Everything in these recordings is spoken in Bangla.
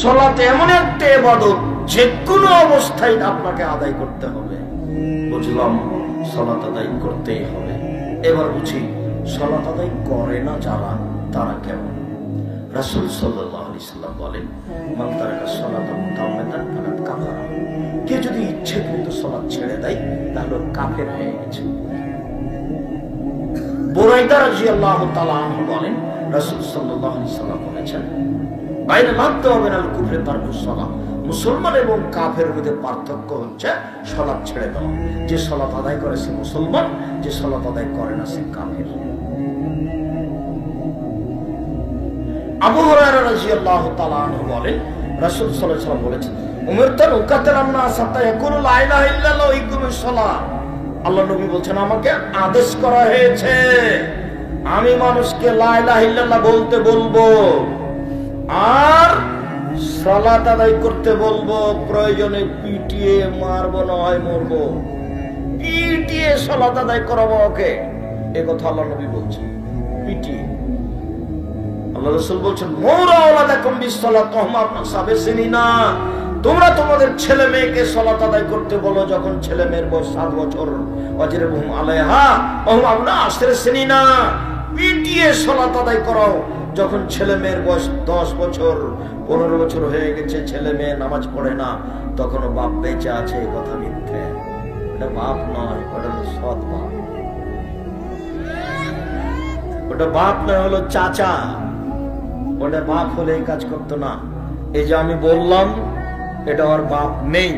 সালাত এমন একটা ইবাদত যে কোনো অবস্থায় আপনাকে আদায় করতে হবে। বুঝলাম সালাত আদায় করতেই হবে। এবার বুঝি সালাত আদায় করে না যারা, তারা কেমন? রাসূল সাল্লাল্লাহু আলাইহি সাল্লাম বলেন, মান তারাকা সালাতা মুতাআম্মিদান ফাকাদ কাফারা। কে যদি ইচ্ছাকৃত সালাত ছেড়ে দেয় তাহলে কাফের হয়ে গেছে। বুরাইদা রাদিয়াল্লাহু তাআলা আনহু বলেন, রাসূল সাল্লাল্লাহু আলাইহি সাল্লাম বলেছেন, বাইনাল আবদি ওয়া বাইনাল কুফরি তারকুস সালাত। মুসলমান এবং কাফের মধ্যে পার্থক্য হচ্ছে সালাত ছেড়ে দেওয়া। যে সালাত আদায় করে সে মুসলমান, যে সালাত আদায় করে না সে কাফের। আবু হুরায়রা রাদিয়াল্লাহু তাআলা আনহু বলেন, রাসূল সাল্লাল্লাহু আলাইহি ওয়াসাল্লাম বলেছেন, উমিরতু আন উকাতিলান নাস হাত্তা ইয়াকুলু লা ইলাহা ইল্লাল্লাহ ওয়া ইকুমুস সালাহ। আল্লাহ নবী বলেন, আমাকে আদেশ করা হয়েছে আমি মানুষকে লা ইলাহা ইল্লাল্লাহ বলতে বলবো আর সালাত আদায় করতে বলবো। প্রয়োজনে পিটিয়ে মারবো, না হয় মরবো, পিটিয়ে সালাত আদায় করাবো ওকে। এই কথা আল্লাহ নবী বলছেন, পিটিয়ে। আল্লাহ রাসূল বলছেন, মুরা আওলাদাকুম বিসসালাত ওয়া হুম আবনাউনা। তোমরা তোমাদের ছেলে মেয়েকে সালাত আদায় করতে বলো যখন ছেলে মেয়ের বয়স 7 বছর। ওয়াজরিবুহুম আলাইহা ওয়া হুম আবনাউনা। পিটিয়ে সালাত আদায় করাও যখন ছেলে মেয়ের বয়স 10 বছর 15 বছর হয়ে গেছে, ছেলে মেয়ে নামাজ পড়ে না, তখনও বাপ বেঁচে আছে। এই কথা মিথ্যে। এটা বাপ নয়, ওটা হলো সৎ বাপ। ওটা বাপ নয়, হলো চাচা। ওটা বাপ হলে এই কাজ করতো না। এই যে আমি বললাম এটা ওর বাপ নেই,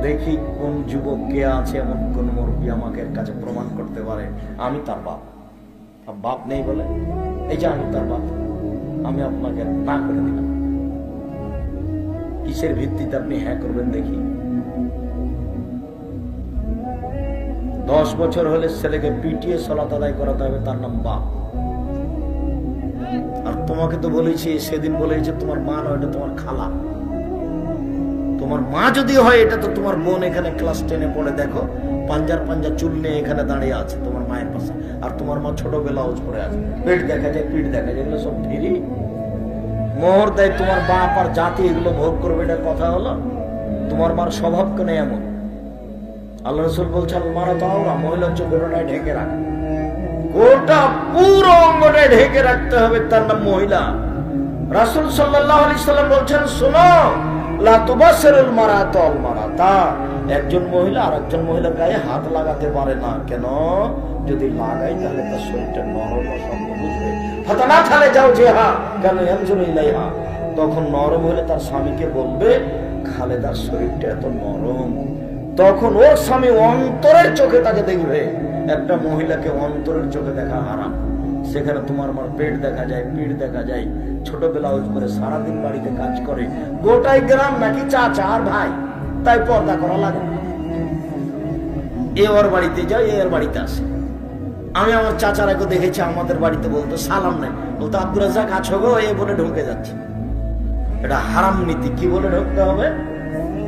দেখি কোন যুবক কে আছে এমন কোন মুরব্বী আমাকে এর কাছে প্রমাণ করতে পারে আমি তার বাপ। বাপ নেই বলে এই যে আমি তার বাপ, আমি আপনাকে না করে দিলাম। কিসের ভিত্তিতে আপনি হ্যাঁ করবেন দেখি? 10 বছর হলে ছেলেকে পিটিয়ে সালাত আদায় করাতে হবে, তার নাম বাপ। আর তোমাকে তো বলেছি, সেদিন বলেছি তোমার মা নয়, এটা তোমার খালা। তোমার মা যদি হয় এটা তো তোমার বোন। এখানে ক্লাস 10-এ পড়ে, দেখো পাঞ্জার চুল নিয়ে এখানে দাঁড়িয়ে আছে তোমার মায়ের পাশে। আর তোমার মা ছোট ব্লাউজ পরে আছে, পেট দেখা যায়, পিঠ দেখা যায়, এগুলো সব ফিরি মোহর দেয়। তোমার বাপ আর জাতি এগুলো ভোগ করবে, এটা কথা হলো? তোমার মার স্বভাব কেন এমন? আল্লাহ রাসূল বলছেন, মারা তাও মহিলা হচ্ছে গোটাটায় ঢেকে রাখ, গোটা পুরো অঙ্গটায় ঢেকে রাখতে হবে, তার নাম মহিলা। রাসূল সাল্লাল্লাহু আলাইহি সাল্লাম বলছেন, শোনো, লা তুবাসসিরুল মারাতাল মারাতা। একজন মহিলা আর একজন মহিলার গায়ে হাত লাগাতে পারে না। কেন? যদি লাগাই তাহলে তার শরীরটা নরম ও শক্ত বুঝবে। ফাতানা খালে যাও যে হা কেন ইয়ানজুরু ইলাইহা। তখন নরম হলে তার স্বামীকে বলবে, খালেদার শরীরটা এত নরম। তখন ওর স্বামী অন্তরের চোখে তাকে দেখবে। একটা মহিলাকে অন্তরের চোখে দেখা হারাম। সেখানে তোমার মার পেট দেখা যায়, পিঠ দেখা যায়, ছোট ব্লাউজ পরে সারাদিন বাড়িতে কাজ করে, গোটাই গ্রাম নাকি চাচা আর ভাই, তাই পর্দা করা লাগে। এ ওর বাড়িতে যায়, এ ওর বাড়িতে আসে। আমি আমার চাচারাকে দেখেছি আমাদের বাড়িতে বলতো সালাম নাই, বলতো আব্দুর রাজ্জাক আছো গো, এ বলে ঢুকে যাচ্ছে। এটা হারাম নীতি। কি বলে ঢুকতে হবে?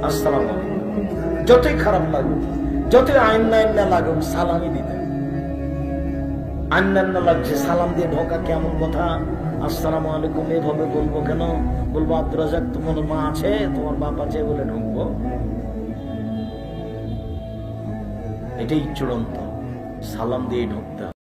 আসসালামু আলাইকুম। যতই খারাপ লাগুক, যতই আইন না লাগুক, সালামই দিতে। আইন না লাগছে, সালাম দিয়ে ঢোকা কেমন কথা? আসসালামু আলাইকুম এভাবে বলবো কেন? বলবো আব্দুর রাজ্জাক তোমার মা আছে, তোমার বাপ আছে বলে ঢুকবো? এটাই চূড়ান্ত। সালাম দিয়ে ঢুকতে হবে।